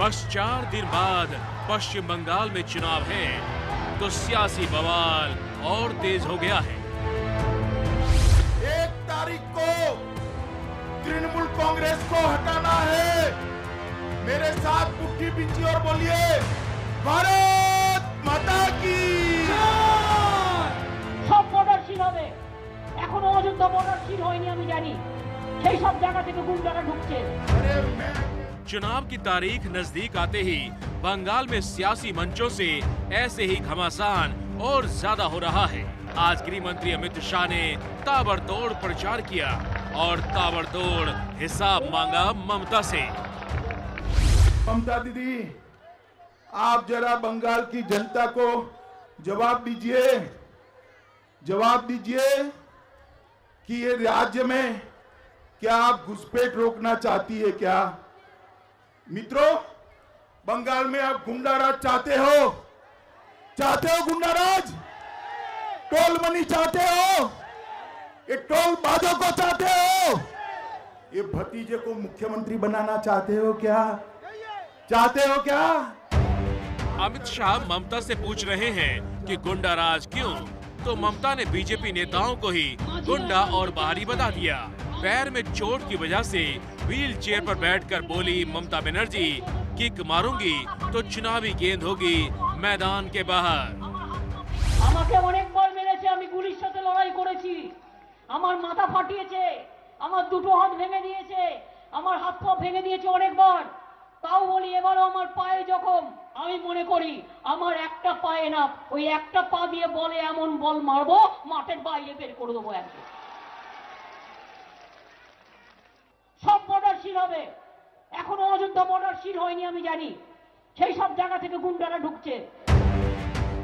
बस 4 दिन बाद पश्चिम बंगाल में चुनाव है तो सियासी बवाल और तेज हो गया है। 1 तारीख को तृणमूल कांग्रेस को हटाना है। मेरे साथ मुट्ठी बींची और बोलिए भारत माता की। सब बॉर्डरशील হবে এখনো অযোধ্যা বর্ডারशील হয়নি আমি জানি সেই সব জায়গা থেকে গুন্ডারা ঢুকছে। चुनाव की तारीख नजदीक आते ही बंगाल में सियासी मंचों से ऐसे ही घमासान और ज्यादा हो रहा है। आज गृह मंत्री अमित शाह ने ताबड़तोड़ प्रचार किया और ताबड़तोड़ हिसाब मांगा ममता से। ममता दीदी, आप जरा बंगाल की जनता को जवाब दीजिए कि ये राज्य में क्या आप घुसपैठ रोकना चाहती है क्या? मित्रों, बंगाल में आप गुंडाराज चाहते हो गुंडाराज? टोल मनी चाहते हो? ये टोल बाजों को चाहते हो? ये भतीजे को मुख्यमंत्री बनाना चाहते हो क्या? अमित शाह ममता से पूछ रहे हैं कि गुंडा राज क्यों, तो ममता ने बीजेपी नेताओं को ही गुंडा और बाहरी बता दिया। पैर में चोट की वजह से व्हील चेयर पर बैठकर बोली ममता बनर्जी, किक मारूंगी तो चुनावी गेंद होगी मैदान के बाहर। আমাকে অনেকবার মেরেছে, আমি গুলির সাথে লড়াই করেছি, আমার মাথা ফাটিয়েছে, আমার দুটো হাত ভেঙে দিয়েছে, আমার হাত পা ভেঙে দিয়েছে অনেকবার। তাও বলি এবারও আমার পায়ে জখম। আমি মনে করি আমার একটা পায়ে না, ওই একটা পা দিয়ে বলে এমন বল মারবো মাঠের বাইরে বের করে দেবো একদম। সব বর্ডারশীল হবে এখনো অযোধ্যা বর্ডারশীল হয়নি আমি জানি সেই সব জায়গা থেকে গুন্ডারা ঢুকছে।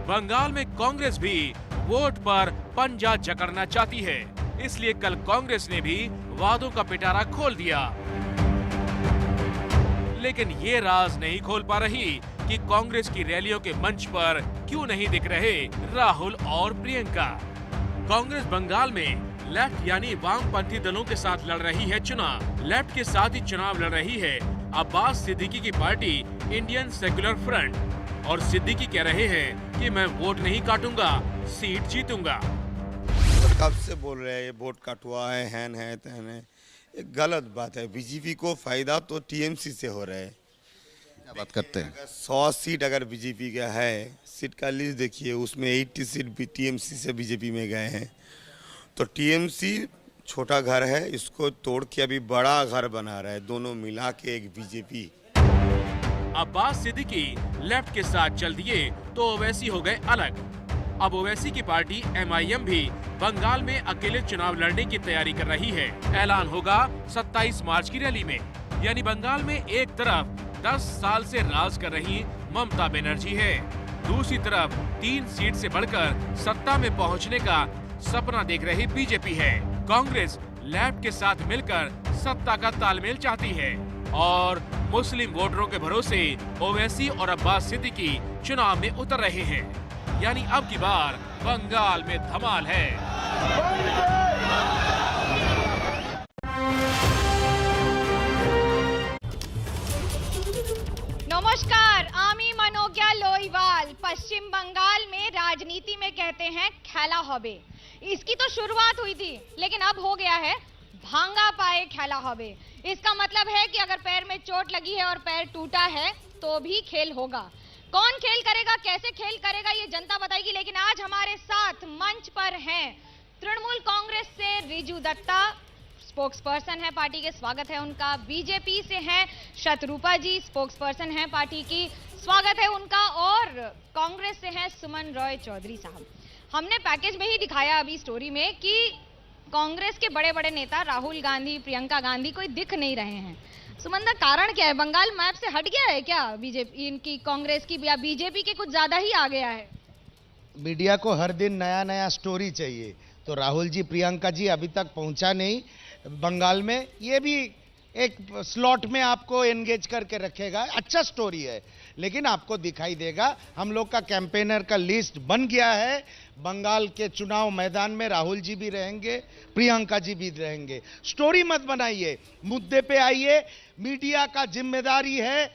बंगाल में कांग्रेस भी वोट पर पंजा जकड़ना चाहती है, इसलिए कल कांग्रेस ने भी वादों का पिटारा खोल दिया। लेकिन ये राज नहीं खोल पा रही कि कांग्रेस की रैलियों के मंच पर क्यों नहीं दिख रहे राहुल और प्रियंका। कांग्रेस बंगाल में लेफ्ट यानी वामपंथी दलों के साथ लड़ रही है चुनाव। लेफ्ट के साथ ही चुनाव लड़ रही है अब्बास सिद्दीकी की पार्टी इंडियन सेक्युलर फ्रंट, और सिद्दीकी कह रहे हैं कि मैं वोट नहीं काटूंगा, सीट जीतूंगा। तो कब से बोल रहे हैं ये वोट कटवा है, हैन है तहन है, एक गलत बात है। बीजेपी को फायदा तो टीएमसी से हो रहा है। क्या बात करते हैं? 100 सीट अगर बीजेपी का है, सीट का लिस्ट देखिए, उसमें 80 सीट भी टीएमसी से बीजेपी में गए हैं। तो टीएमसी छोटा घर है, इसको तोड़ के अभी बड़ा घर बना रहा है, दोनों मिला के एक बीजेपी। अब्बास सिद्दीकी लेफ्ट के साथ चल दिए तो ओवैसी हो गए अलग। अब ओवैसी की पार्टी MIM भी बंगाल में अकेले चुनाव लड़ने की तैयारी कर रही है। ऐलान होगा 27 मार्च की रैली में। यानी बंगाल में एक तरफ 10 साल से राज कर रही ममता बनर्जी है, दूसरी तरफ 3 सीट से बढ़कर सत्ता में पहुंचने का सपना देख रही बीजेपी है। कांग्रेस लेफ्ट के साथ मिलकर सत्ता का तालमेल चाहती है और मुस्लिम वोटरों के भरोसे ओवैसी और अब्बास सिद्दीकी चुनाव में उतर रहे हैं। यानी अब की बार बंगाल में धमाल है। नमस्कार, आमी मनोज्ञा लोईवाल। पश्चिम बंगाल में राजनीति में कहते हैं खेला हबे। इसकी तो शुरुआत हुई थी, लेकिन अब हो गया है भांगा पाए खेला हबे। इसका मतलब है कि अगर पैर में चोट लगी है और पैर टूटा है तो भी खेल होगा। कौन खेल करेगा, कैसे खेल करेगा, ये जनता बताएगी। लेकिन आज हमारे साथ मंच पर हैं तृणमूल कांग्रेस से रिजू दत्ता, स्पोक्स पर्सन है पार्टी के, स्वागत है उनका। बीजेपी से हैं शतरूपा जी, स्पोक्स पर्सन है पार्टी की, स्वागत है उनका। और कांग्रेस से हैं सुमन रॉय चौधरी साहब। हमने पैकेज में ही दिखाया अभी स्टोरी में कि कांग्रेस के बड़े बड़े नेता राहुल गांधी, प्रियंका गांधी कोई दिख नहीं रहे हैं। सुमन दा, कारण क्या है? बंगाल मैप से हट गया है क्या बीजेपी, इनकी कांग्रेस की, या बीजेपी के कुछ ज्यादा ही आ गया है? मीडिया को हर दिन नया नया स्टोरी चाहिए, तो राहुल जी, प्रियंका जी अभी तक पहुंचा नहीं बंगाल में। ये भी एक स्लॉट में आपको एंगेज करके रखेगा, अच्छा स्टोरी है, लेकिन आपको दिखाई देगा हम लोग का कैंपेनर का लिस्ट बन गया है। बंगाल के चुनाव मैदान में राहुल जी भी रहेंगे, प्रियंका जी भी रहेंगे। स्टोरी मत बनाइए, मुद्दे पे आइए। मीडिया का जिम्मेदारी है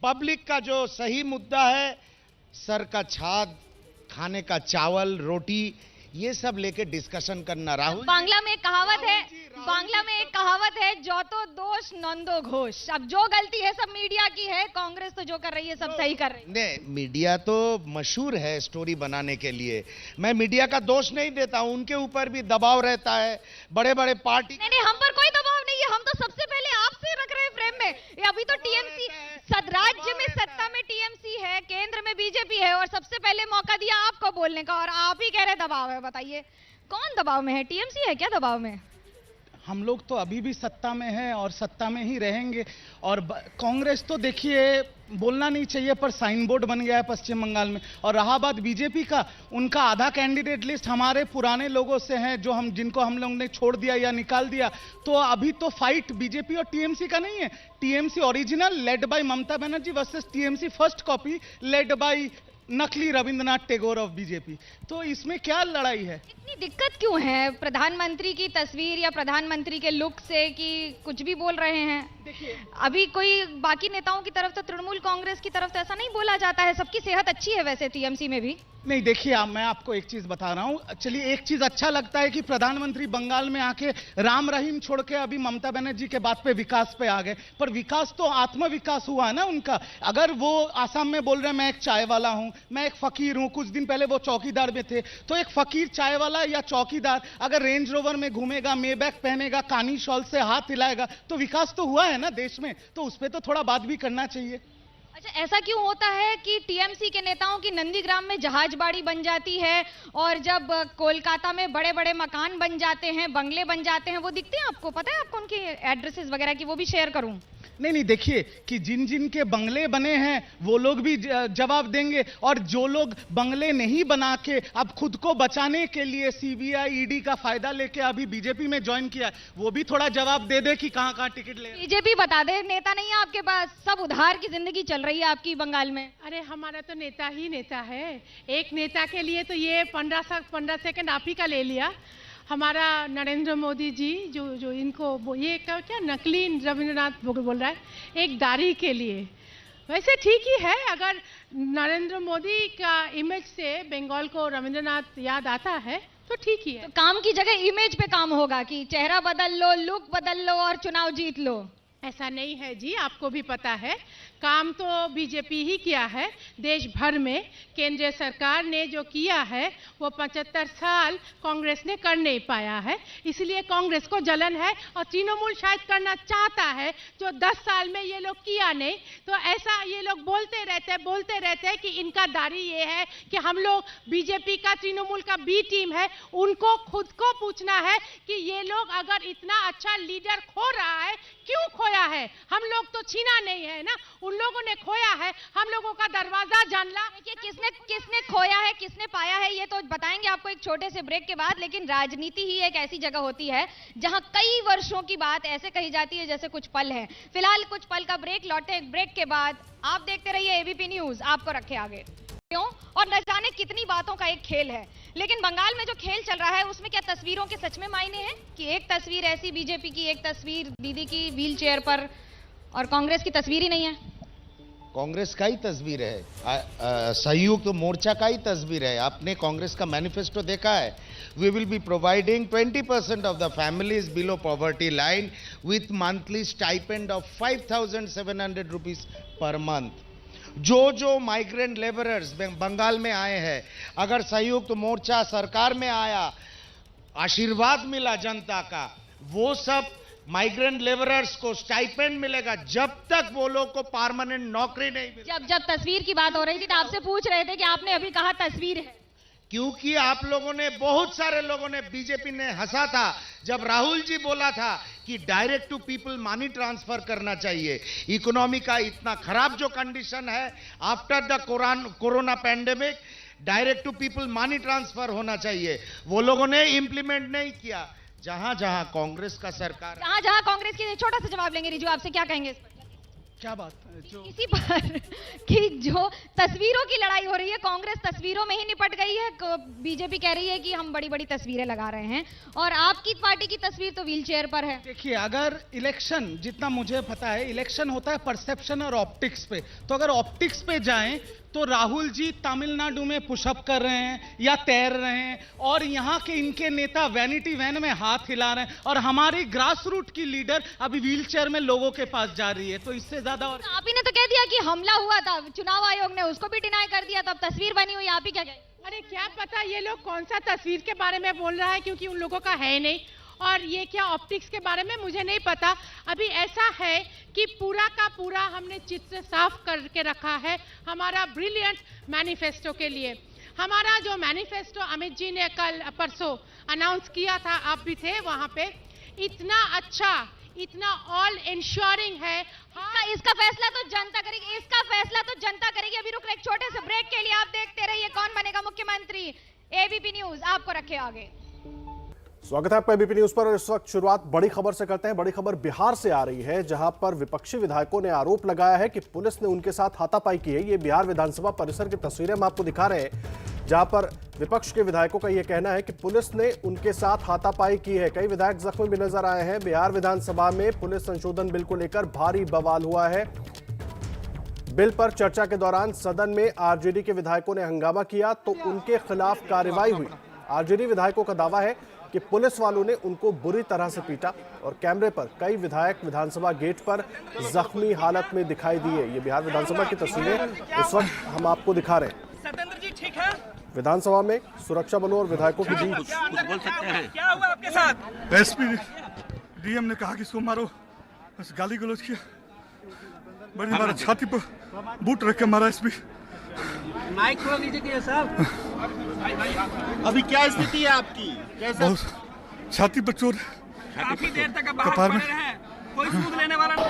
पब्लिक का जो सही मुद्दा है, सर का छाद, खाने का चावल, रोटी, ये सब लेके डिस्कशन करना। राहुल बांग्ला में एक कहावत है, जो तो दोष नंदो घोष। अब जो गलती है सब मीडिया की है, कांग्रेस तो जो कर रही है सब सही कर रही है। नहीं, मीडिया तो मशहूर है स्टोरी बनाने के लिए, मैं मीडिया का दोष नहीं देता हूं, उनके ऊपर भी दबाव रहता है, बड़े बड़े पार्टी। नहीं, हम पर कोई दबाव नहीं है, हम तो सबसे पहले आपसे रख रहे हैं फ्रेम में। अभी तो टीएमसी राज्य में सत्ता में टीएमसी है, केंद्र में बीजेपी है, और सबसे पहले मौका दिया आपको बोलने का, और आप ही कह रहे दबाव है। बताइए कौन दबाव में है? टीएमसी है क्या दबाव में? हम लोग तो अभी भी सत्ता में हैं और सत्ता में ही रहेंगे। और कांग्रेस तो देखिए, बोलना नहीं चाहिए पर साइन बोर्ड बन गया है पश्चिम बंगाल में। और रहा बात बीजेपी का, उनका आधा कैंडिडेट लिस्ट हमारे पुराने लोगों से है, जो जिनको हम लोग ने छोड़ दिया या निकाल दिया। तो अभी तो फाइट बीजेपी और टीएमसी का नहीं है। TMC original led by Mamata Banerjee versus TMC first copy led by नकली रविंद्रनाथ टैगोर ऑफ बीजेपी। तो इसमें क्या लड़ाई है? इतनी दिक्कत क्यों है प्रधानमंत्री की तस्वीर या प्रधानमंत्री के लुक से, कि कुछ भी बोल रहे हैं? देखिए, अभी कोई बाकी नेताओं की तरफ तो, तृणमूल कांग्रेस की तरफ तो ऐसा नहीं बोला जाता है। सबकी सेहत अच्छी है वैसे टीएमसी में भी। नहीं देखिए, मैं आपको एक चीज बता रहा हूं। चलिए, एक चीज अच्छा लगता है कि प्रधानमंत्री बंगाल में आके राम रहीम छोड़ के अभी ममता बनर्जी के बात पे विकास पे आ गए। पर विकास तो आत्म विकास हुआ है ना उनका। अगर वो आसाम में बोल रहे हैं मैं एक चाय वाला हूं, मैं एक फकीर हूं, कुछ दिन पहले वो चौकीदार में थे, तो एक फकीर चाय वाला या चौकीदार अगर रेंज रोवर में घूमेगा, मेबैक पहनेगा, कानी शॉल से हाथ हिलाएगा, तो विकास तो हुआ है ना देश में। तो उस पर तो थोड़ा बात भी करना चाहिए। अच्छा, ऐसा क्यों होता है कि टीएमसी के नेताओं की नंदीग्राम में जहाजबाड़ी बन जाती है, और जब कोलकाता में बड़े बड़े मकान बन जाते हैं, बंगले बन जाते हैं, वो दिखते हैं आपको? पता है आपको उनके एड्रेसेस वगैरह की? वो भी शेयर करूं? नहीं, देखिए कि जिन जिन के बंगले बने हैं वो लोग भी जवाब देंगे, और जो लोग बंगले नहीं बना के अब खुद को बचाने के लिए सीबीआई ईडी का फायदा लेके अभी बीजेपी में ज्वाइन किया, वो भी थोड़ा जवाब दे दे कि कहां कहां टिकट ले। बीजेपी बता दे, नेता नहीं है आपके पास, सब उधार की जिंदगी चल रही है आपकी बंगाल में। अरे हमारा तो नेता ही नेता है। एक नेता के लिए तो ये 15 सेकंड आप ही का ले लिया। हमारा नरेंद्र मोदी जी जो इनको ये क्या नकली रविंद्रनाथ बोल रहा है एक दाढ़ी के लिए। वैसे ठीक ही है, अगर नरेंद्र मोदी का इमेज से बंगाल को रविंद्रनाथ याद आता है तो ठीक ही है। तो काम की जगह इमेज पे काम होगा कि चेहरा बदल लो, लुक बदल लो और चुनाव जीत लो। ऐसा नहीं है जी, आपको भी पता है काम तो बीजेपी ही किया है देश भर में। केंद्रीय सरकार ने जो किया है वो 75 साल कांग्रेस ने कर नहीं पाया है, इसलिए कांग्रेस को जलन है। और तृणमूल शायद करना चाहता है जो 10 साल में ये लोग किया नहीं। तो ऐसा ये लोग बोलते रहते हैं कि इनका दाढ़ी ये है कि हम लोग बीजेपी का तृणमूल का बी टीम है। उनको खुद को पूछना है कि ये लोग अगर इतना अच्छा लीडर खो रहा है, क्यों खोया है? हम लोग तो छीना नहीं है ना, उन लोगों ने खोया है। हम लोगों का दरवाजा जानला। किसने खोया है, किसने पाया है, ये तो बताएंगे आपको एक छोटे से ब्रेक के बाद। लेकिन राजनीति ही एक ऐसी जगह होती है जहां कई वर्षों की बात ऐसे कही जाती है जैसे कुछ पल है। फिलहाल कुछ पल का ब्रेक, लौटते हैं ब्रेक के बाद। आप देखते रहिए एबीपी न्यूज, आपको रखे आगे। और न जाने कितनी बातों का एक खेल है, लेकिन बंगाल में जो खेल चल रहा है उसमें क्या तस्वीरों के सच में मायने हैं? कि एक तस्वीर ऐसी बीजेपी की, एक तस्वीर दीदी की व्हील चेयर पर, और कांग्रेस की तस्वीर ही नहीं है। कांग्रेस का ही तस्वीर है, संयुक्त मोर्चा का ही तस्वीर है। आपने कांग्रेस का मैनिफेस्टो देखा है? We will be providing 20% of the families below poverty line with monthly stipend of 5,700 rupees per month. जो माइग्रेंट लेबरर्स बंगाल में आए हैं, अगर संयुक्त मोर्चा सरकार में आया, आशीर्वाद मिला जनता का, वो सब माइग्रेंट लेबरर्स को स्टाइपेंड मिलेगा जब तक वो लोग को परमानेंट नौकरी नहीं मिलेगी। जब तस्वीर की बात हो रही थी तो आपसे पूछ रहे थे कि आपने अभी कहा तस्वीर है, क्योंकि आप लोगों ने, बहुत सारे लोगों ने, बीजेपी ने हंसा था जब राहुल जी बोला था कि direct to people money transfer करना चाहिए। इकोनॉमी का इतना खराब जो कंडीशन है, after the corona pandemic direct to people money transfer होना चाहिए। वो लोगों ने इंप्लीमेंट नहीं किया। जहां जहां कांग्रेस का सरकार, जहां कांग्रेस की, छोटा सा जवाब लेंगे रिजू आपसे, क्या कहेंगे इस पर? क्या बात जो इसी पर कि जो तस्वीरों की लड़ाई हो रही है, कांग्रेस तस्वीरों में ही निपट गई है, बीजेपी कह रही है कि हम बड़ी बड़ी तस्वीरें लगा रहे हैं और आपकी पार्टी की तस्वीर तो व्हील चेयर पर है। देखिए, अगर इलेक्शन, जितना मुझे पता है, इलेक्शन होता है परसेप्शन और ऑप्टिक्स पे, तो अगर ऑप्टिक्स पे जाएं तो राहुल जी तमिलनाडु में पुशअप कर रहे हैं या तैर रहे हैं और यहाँ के इनके नेता वैनिटी वैन में हाथ हिला रहे हैं और हमारी ग्रास रूट की लीडर अभी व्हील चेयर में लोगों के पास जा रही है, तो इससे ज्यादा और आप ही ने तो कह दिया कि हमला हुआ था, चुनाव आयोग ने उसको भी डिनाई कर दिया, तब तस्वीर बनी हुई, आप ही क्या कहें? अरे क्या पता ये लोग कौन सा तस्वीर के बारे में बोल रहा है, क्योंकि उन लोगों का है नहीं, और ये क्या ऑप्टिक्स के बारे में मुझे नहीं पता। अभी ऐसा है कि पूरा का पूरा हमने चित्र साफ करके रखा है हमारा ब्रिलियंट मैनिफेस्टो के लिए। हमारा जो मैनिफेस्टो अमित जी ने कल परसों अनाउंस किया था, आप भी थे वहां पे, इतना अच्छा, इतना ऑल इंश्योरिंग है। हाँ, इसका फैसला तो जनता करेगी, इसका फैसला तो जनता करेगी। अभी रुक, एक छोटे से ब्रेक के लिए आप देखते रहिए कौन बनेगा मुख्यमंत्री। एबीपी न्यूज आपको रखे आगे। स्वागत है आपका एबीपी न्यूज पर। इस वक्त शुरुआत बड़ी खबर से करते हैं। बड़ी खबर बिहार से आ रही है, जहां पर विपक्षी विधायकों ने आरोप लगाया है कि पुलिस ने उनके साथ हाथापाई की है। ये बिहार विधानसभा परिसर की तस्वीरें हम आपको दिखा रहे हैं, जहां पर विपक्ष के विधायकों का यह कहना है कि पुलिस ने उनके साथ हाथापाई की है। कई विधायक जख्मी भी नजर आए हैं। बिहार विधानसभा में पुलिस संशोधन बिल को लेकर भारी बवाल हुआ है। बिल पर चर्चा के दौरान सदन में आरजेडी के विधायकों ने हंगामा किया तो उनके खिलाफ कार्रवाई हुई। आरजेडी विधायकों का दावा है कि पुलिस वालों ने उनको बुरी तरह से पीटा और कैमरे पर कई विधायक विधानसभा गेट पर जख्मी हालत में दिखाई दिए। ये बिहार विधानसभा की तस्वीरें इस वक्त हम आपको दिखा रहे हैं। सतेंद्र जी ठीक है? विधानसभा में सुरक्षा बलों और विधायकों के बीच कुछ बोल सकते हैं? क्या हुआ आपके साथ? एसपी डीएम ने कहा कि इसको मारो, बस गाली गलौज किया, बड़ी मारा, छाती पर बूट रख के मारा। एसपी माइक खोल लीजिए साहब। अभी क्या स्थिति है आपकी? कैसे? छाती पर चोट, काफी देर तक आप बाहर खड़े रहे, कोई सूद लेने वाला नहीं।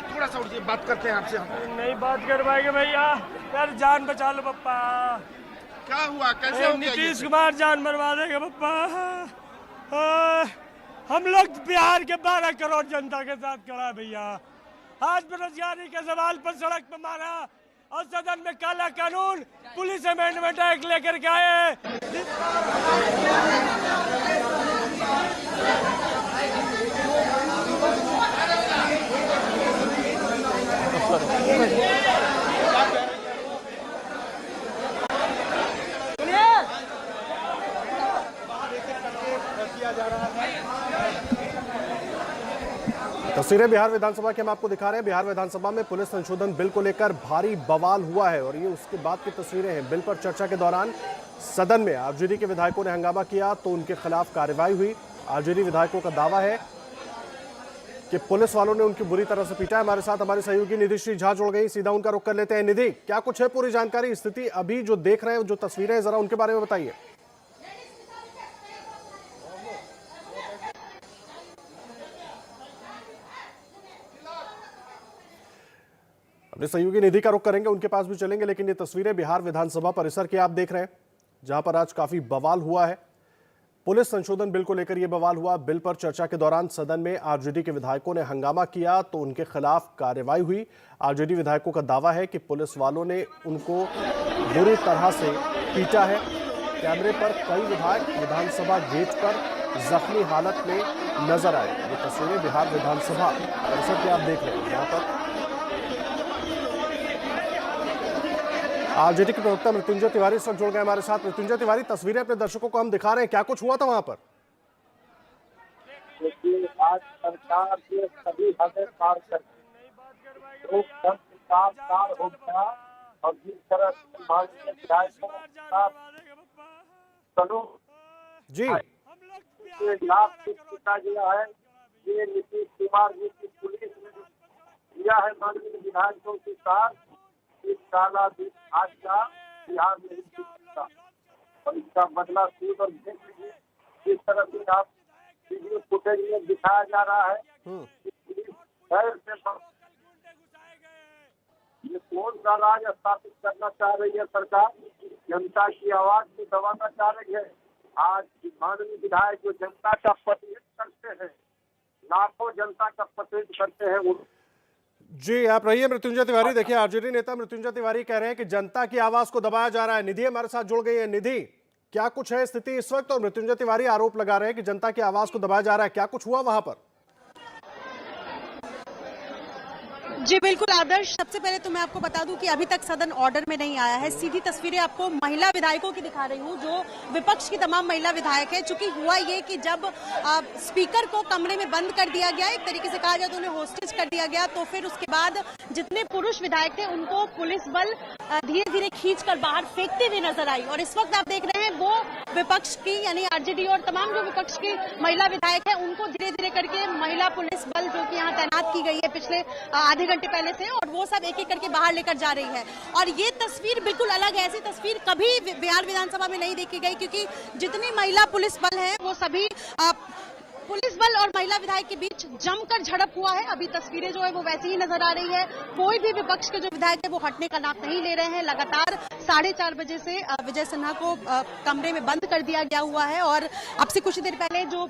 थोड़ा सा उड़िए, बात करते हैं आपसे। नहीं बात कर पाएंगे भैया, यार जान बचा लो पप्पा। क्या हुआ, कैसे हो गया? नीतीश कुमार जान मरवा देगा पप्पा। हम लोग बिहार के 12 करोड़ जनता के साथ खड़ा है भैया। आज बेरोजगारी के सवाल पर सड़क पर मारा और सदन में काला कानून, पुलिस अमेंडमेंट एक्ट लेकर के आए। तस्वीरें बिहार विधानसभा की हम आपको दिखा रहे हैं। बिहार विधानसभा में पुलिस संशोधन बिल को लेकर भारी बवाल हुआ है और ये उसके बाद की तस्वीरें हैं। बिल पर चर्चा के दौरान सदन में आरजेडी के विधायकों ने हंगामा किया तो उनके खिलाफ कार्रवाई हुई। आरजेडी विधायकों का दावा है कि पुलिस वालों ने उनकी बुरी तरह से पीटा। हमारे साथ हमारे सहयोगी निधि श्री झा जुड़ गई, सीधा उनका रुख कर लेते हैं। निधि, क्या कुछ है पूरी जानकारी? स्थिति अभी जो देख रहे हैं, जो तस्वीरें हैं, जरा उनके बारे में बताइए। अपने सहयोगी निधि का रुख करेंगे, उनके पास भी चलेंगे, लेकिन ये तस्वीरें बिहार विधानसभा परिसर की आप देख रहे हैं, जहां पर आज काफी बवाल हुआ है। पुलिस संशोधन बिल को लेकर यह बवाल हुआ। बिल पर चर्चा के दौरान सदन में आरजेडी के विधायकों ने हंगामा किया तो उनके खिलाफ कार्रवाई हुई। आरजेडी विधायकों का दावा है कि पुलिस वालों ने उनको बुरी तरह से पीटा है। कैमरे पर कई विधायक विधानसभा गेट पर जख्मी हालत में नजर आए। ये तस्वीरें बिहार विधानसभा परिसर की आप देख रहे हैं। यहाँ पर आरजेडी के प्रवक्ता मृत्युंजय तिवारी इस वक्त जुड़ गए हमारे साथ। मृत्युंजय तिवारी, तस्वीरें अपने दर्शकों को हम दिखा रहे हैं, क्या कुछ हुआ था वहां पर? आज सरकार के सभी हदें पार कर हो गया और जिस तरह जी लाभ किया गया है, ये नीतीश कुमार जी की पुलिस ने किया है माननीय विधायकों के साथ। इस काला दिन आज का बिहार में और इसका बदला सूद और देख लीजिए किस तरह से आप वीडियो फुटेज में दिखाया जा रहा है कि पुलिस खैर से ये कौन सा राज स्थापित करना चाह रही है सरकार? जनता की आवाज को दबाना चाह रही है। आज माननीय विधायक जो जनता का प्रतिनिधित्व करते हैं, लाखों जनता का प्रतिनिधित्व करते हैं, वो जी आप रहिए मृत्युंजय तिवारी। देखिए आरजेडी नेता मृत्युंजय तिवारी कह रहे हैं कि जनता की आवाज को दबाया जा रहा है। निधि हमारे साथ जुड़ गई है। निधि, क्या कुछ है स्थिति इस वक्त? और मृत्युंजय तिवारी आरोप लगा रहे हैं कि जनता की आवाज को दबाया जा रहा है, क्या कुछ हुआ वहां पर? जी बिल्कुल आदर्श, सबसे पहले तो मैं आपको बता दूं कि अभी तक सदन ऑर्डर में नहीं आया है। सीधी तस्वीरें आपको महिला विधायकों की दिखा रही हूं, जो विपक्ष की तमाम महिला विधायक है। चूंकि हुआ ये कि जब स्पीकर को कमरे में बंद कर दिया गया, एक तरीके से कहा जाए तो उन्हें होस्टेज कर दिया गया, तो फिर उसके बाद जितने पुरुष विधायक थे उनको पुलिस बल धीरे धीरे खींचकर बाहर फेंकते हुए नजर आई। और इस वक्त आप देख रहे हैं वो विपक्ष की यानी आरजेडी और तमाम जो विपक्ष की महिला विधायक है उनको धीरे धीरे करके महिला पुलिस बल जो कि यहाँ तैनात की गई है पिछले आधे घंटे पहले से, और वो सब एक एक करके बाहर लेकर जा रही है। और ये तस्वीर बिल्कुल अलग है, ऐसी तस्वीर कभी बिहार विधानसभा में नहीं देखी गई, क्योंकि जितनी महिला पुलिस बल है वो सभी पुलिस बल और महिला विधायक के बीच जमकर झड़प हुआ है। अभी तस्वीरें जो है वो वैसी ही नजर आ रही है। कोई भी विपक्ष के जो विधायक है वो हटने का नाम नहीं ले रहे हैं। लगातार 4:30 बजे से विजय सिन्हा को कमरे में बंद कर दिया गया हुआ है। और अब से कुछ देर पहले जो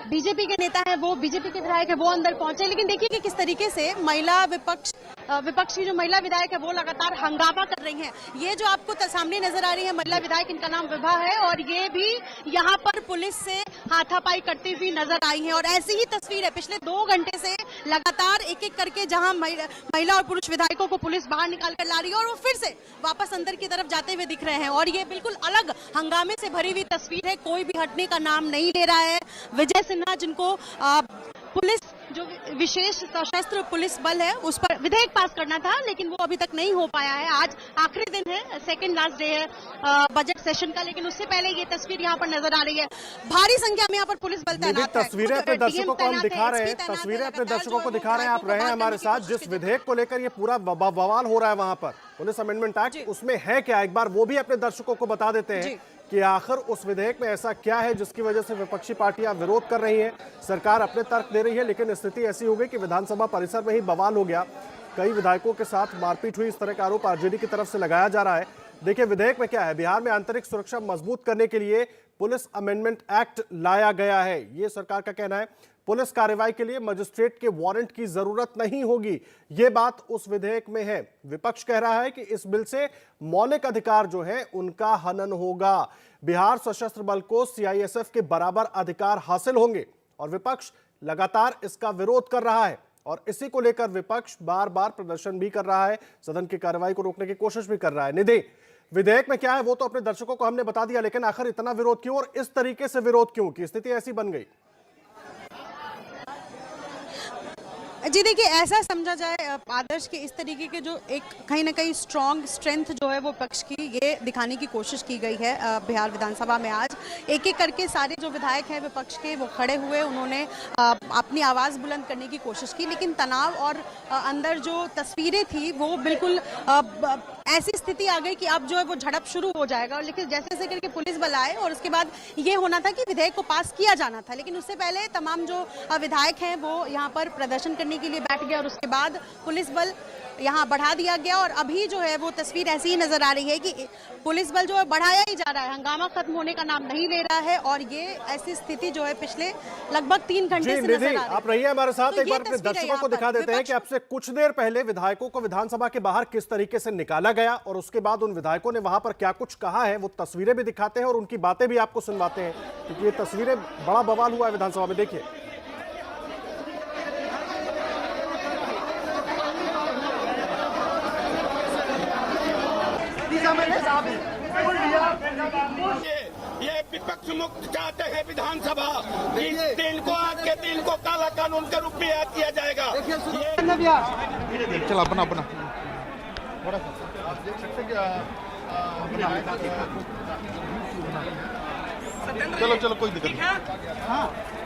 बीजेपी के नेता है वो बीजेपी के विधायक है वो अंदर पहुंचे। लेकिन देखिए कि किस तरीके से महिला विपक्ष की जो महिला विधायक है वो लगातार हंगामा कर रही हैं। ये जो आपको सामने नजर आ रही है महिला विधायक, इनका नाम विभा है, और ये भी यहाँ पर पुलिस से हाथापाई करती हुई नजर आई है। और ऐसी ही तस्वीर है पिछले 2 घंटे से लगातार एक एक करके जहां महिला और पुरुष विधायकों को पुलिस बाहर निकाल कर ला रही है और वो फिर से वापस अंदर की तरफ जाते हुए दिख रहे हैं। और ये बिल्कुल अलग हंगामे से भरी हुई तस्वीर है, कोई भी हटने का नाम नहीं ले रहा है। विजय सिन्हा जिनको पुलिस जो विशेष सशस्त्र पुलिस बल है उस पर विधेयक पास करना था, लेकिन वो अभी तक नहीं हो पाया है। आज आखिरी दिन है, सेकंड लास्ट डे है बजट सेशन का, लेकिन उससे पहले ये तस्वीर यहाँ पर नजर आ रही है। भारी संख्या में यहाँ पर पुलिस बल तैनात है। तस्वीरें अपने दर्शकों को हम दिखा रहे हैं, तस्वीरें अपने दर्शकों को दिखा रहे हैं। आप रहे हैं हमारे साथ। जिस विधेयक को लेकर ये पूरा बवाल हो रहा है वहां पर, पुलिस अमेंडमेंट एक्ट, उसमें है क्या, एक बार वो भी अपने दर्शकों को बता देते हैं कि आखिर उस विधेयक में ऐसा क्या है जिसकी वजह से विपक्षी पार्टियां विरोध कर रही हैं। सरकार अपने तर्क दे रही है, लेकिन स्थिति ऐसी हो गई कि विधानसभा परिसर में ही बवाल हो गया। कई विधायकों के साथ मारपीट हुई, इस तरह का आरोप आरजेडी की तरफ से लगाया जा रहा है। देखिए विधेयक में क्या है, बिहार में आंतरिक सुरक्षा मजबूत करने के लिए पुलिस अमेंडमेंट एक्ट लाया गया है, ये सरकार का कहना है। पुलिस कार्रवाई के लिए मजिस्ट्रेट के वारंट की जरूरत नहीं होगी, ये बात उस विधेयक में है। विपक्ष कह रहा है कि इस बिल से मौलिक अधिकार जो है उनका हनन होगा। बिहार सशस्त्र बल को सीआईएसएफ के बराबर अधिकार हासिल होंगे, और विपक्ष लगातार इसका विरोध कर रहा है। और इसी को लेकर विपक्ष बार बार प्रदर्शन भी कर रहा है, सदन की कार्रवाई को रोकने की कोशिश भी कर रहा है। निधि, विधेयक में क्या है वो तो अपने दर्शकों को हमने बता दिया, लेकिन आखिर इतना विरोध क्यों और इस तरीके से विरोध क्यों की स्थिति ऐसी बन गई? जी देखिए, ऐसा समझा जाए आदर्श के इस तरीके के जो एक कहीं ना कहीं स्ट्रेंथ जो है वो पक्ष की ये दिखाने की कोशिश की गई है बिहार विधानसभा में। आज एक एक करके सारे जो विधायक हैं विपक्ष के वो खड़े हुए, उन्होंने अपनी आवाज़ बुलंद करने की कोशिश की, लेकिन तनाव और अंदर जो तस्वीरें थी वो बिल्कुल ऐसी स्थिति आ गई कि अब जो है वो झड़प शुरू हो जाएगा। और लेकिन जैसे जैसे करके पुलिस बल आए और उसके बाद ये होना था कि विधेयक को पास किया जाना था, लेकिन उससे पहले तमाम जो विधायक हैं वो यहाँ पर प्रदर्शन करने के लिए बैठ गए और उसके बाद पुलिस बल यहाँ बढ़ा दिया गया। और अभी जो है वो तस्वीर ऐसी ही नजर आ रही है कि पुलिस बल जो है बढ़ाया ही जा रहा है, हंगामा खत्म होने का नाम नहीं ले रहा है। और ये ऐसी स्थिति जो है पिछले लगभग 3 घंटे से नजर आ रही है। आप रहिए हमारे साथ, एक बार अपने दर्शकों को दिखा देते हैं कि आपसे कुछ देर पहले विधायकों को विधानसभा के बाहर किस तरीके से निकाला गया और उसके बाद उन विधायकों ने वहां पर क्या कुछ कहा है, वो तस्वीरें भी दिखाते हैं और उनकी बातें भी आपको सुनवाते हैं, क्योंकि ये तस्वीरें बड़ा बवाल हुआ है विधानसभा में। देखिए ये विपक्ष मुक्त चाहते हैं विधानसभा, इस दिन को आज के दिन को काला कानून के रूप में याद किया जाएगा। चलो अपना चलो कोई दिक्कत नहीं।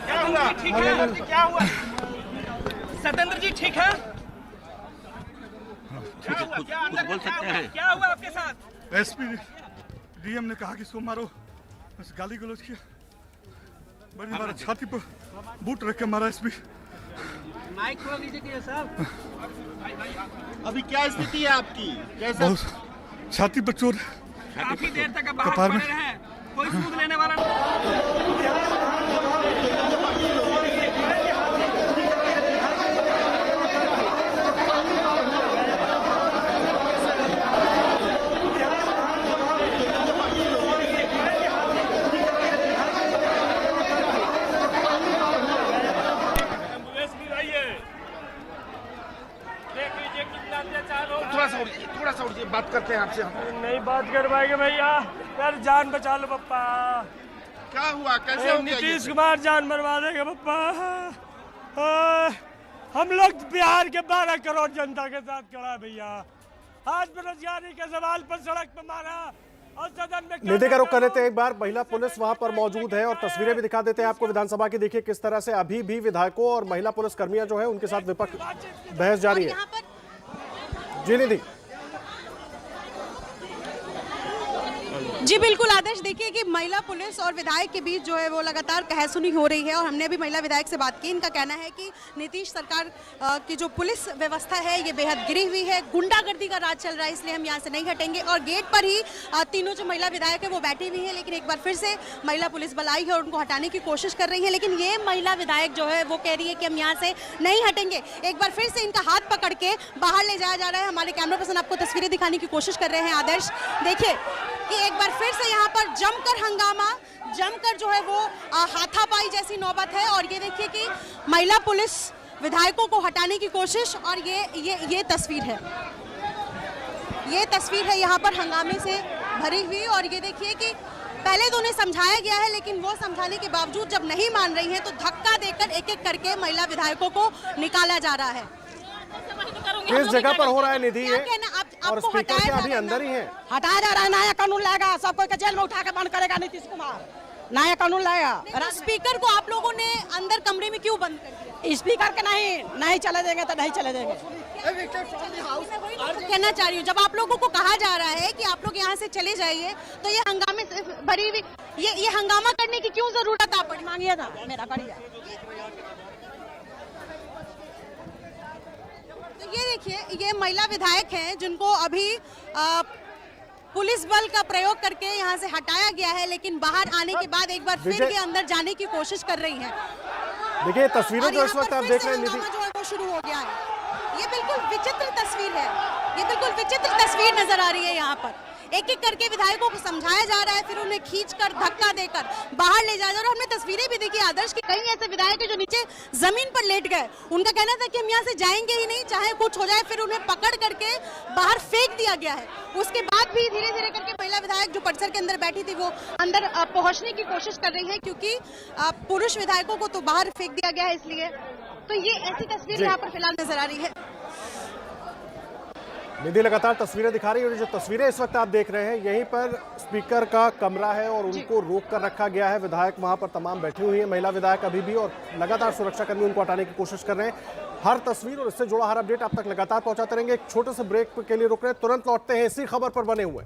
क्या हुआ? ठीक है, क्या हुआ? सत्येंद्र जी ठीक है? कुछ बोल सकते हैं? क्या हुआ आपके साथ? डीएम ने कहा कि इसको मारो, बस गाली गलौज किया, बड़ी मारा, छाती पर बूट रख के मारा एसपी। माइक खोल लीजिए साहब। अभी क्या स्थिति है आपकी? कैसा? बहुत छाती पर चोट, काफी देर तक कपार में। कोई सूद लेने वाला नहीं। थोड़ा सा उड़िए, बात करते हैं आपसे हम। नहीं बात कर पाएंगे भैया, यार जान बचा लो पप्पा। क्या हुआ, कैसे हो गया? नीतीश कुमार जान मरवा देंगे पप्पा। हम लोग बिहार के 12 करोड़ जनता के साथ खड़ा है भैया। आज बेरोजगारी के सवाल पर सड़क पर मारा और सदन में निधि का रुख कर लेते हैं एक बार। महिला पुलिस वहां पर मौजूद है और तस्वीरें भी दिखा देते हैं आपको विधानसभा की। देखिए किस तरह से अभी भी विधायकों और महिला पुलिस कर्मियां जो है उनके साथ विपक्ष बहस जारी है। जी निधि। जी बिल्कुल आदर्श, देखिए कि महिला पुलिस और विधायक के बीच जो है वो लगातार कहासुनी हो रही है और हमने अभी महिला विधायक से बात की। इनका कहना है कि नीतीश सरकार की जो पुलिस व्यवस्था है ये बेहद गिरी हुई है, गुंडागर्दी का राज चल रहा है, इसलिए हम यहाँ से नहीं हटेंगे। और गेट पर ही तीनों जो महिला विधायक है वो बैठी हुई है, लेकिन एक बार फिर से महिला पुलिस बल आई है और उनको हटाने की कोशिश कर रही है। लेकिन ये महिला विधायक जो है वो कह रही है कि हम यहाँ से नहीं हटेंगे। एक बार फिर से इनका हाथ पकड़ के बाहर ले जाया जा रहा है। हमारे कैमरा पर्सन आपको तस्वीरें दिखाने की कोशिश कर रहे हैं आदर्श। देखिए कि एक बार फिर से यहाँ पर जमकर हंगामा, जमकर जो है वो हाथापाई जैसी नौबत है। और ये देखिए कि महिला पुलिस विधायकों को हटाने की कोशिश, और ये तस्वीर है, ये तस्वीर है यहाँ पर हंगामे से भरी हुई। और ये देखिए कि पहले तो उन्हें समझाया गया है, लेकिन वो समझाने के बावजूद जब नहीं मान रही हैं तो धक्का देकर एक एक करके महिला विधायकों को निकाला जा रहा है। किस जगह पर हो रहा है निधि ये? और आपको स्पीकर के अभी अंदर ही है। हटाया जा रहा है, नया कानून लाएगा, सबको जेल में उठा के बंद करेगा नीतीश कुमार, नया कानून लाएगा। स्पीकर को आप लोगों ने अंदर कमरे में क्यों बंद कर दिया? स्पीकर के नहीं चले देंगे तो नहीं चले देंगे। कहना चाह रही हूँ, जब आप लोगों को कहा जा रहा है कि आप लोग यहाँ से चले जाइए तो ये हंगामे से भरी हुई ये हंगामा करने की क्यों जरूरत आप पड़ी? मांगिए ना मेरा करिए। तो ये देखिए, ये महिला विधायक हैं जिनको अभी पुलिस बल का प्रयोग करके यहाँ से हटाया गया है, लेकिन बाहर आने के बाद एक बार फिर ये अंदर जाने की कोशिश कर रही हैं। देखिए तस्वीरें जो इस वक्त आप देख रहे हैं निधि, जो है वो शुरू हो गया है। ये बिल्कुल विचित्र तस्वीर है, ये बिल्कुल विचित्र तस्वीर नजर आ रही है। यहाँ पर एक एक करके विधायकों को समझाया जा रहा है, फिर उन्हें खींचकर धक्का देकर बाहर ले जाया जा रहा है। हमने तस्वीरें भी देखी आदर्श की, कई ऐसे विधायक हैं जो नीचे जमीन पर लेट गए। उनका कहना था कि हम यहाँ से जाएंगे ही नहीं, चाहे कुछ हो जाए। फिर उन्हें पकड़ करके बाहर फेंक दिया गया है। उसके बाद भी धीरे धीरे करके महिला विधायक जो परिसर के अंदर बैठी थी वो अंदर पहुंचने की कोशिश कर रही है, क्योंकि पुरुष विधायकों को तो बाहर फेंक दिया गया है। इसलिए तो ये ऐसी तस्वीर यहाँ पर फिलहाल नजर आ रही है। निधि लगातार तस्वीरें दिखा रही है और जो तस्वीरें इस वक्त आप देख रहे हैं यहीं पर स्पीकर का कमरा है और उनको रोक कर रखा गया है। विधायक वहां पर तमाम बैठी हुई है, महिला विधायक अभी भी, और लगातार सुरक्षाकर्मी उनको हटाने की कोशिश कर रहे हैं। हर तस्वीर और इससे जुड़ा हर अपडेट आप तक लगातार पहुंचाते रहेंगे। एक छोटे से ब्रेक के लिए रुक रहे हैं, तुरंत लौटते हैं इसी खबर पर बने हुए।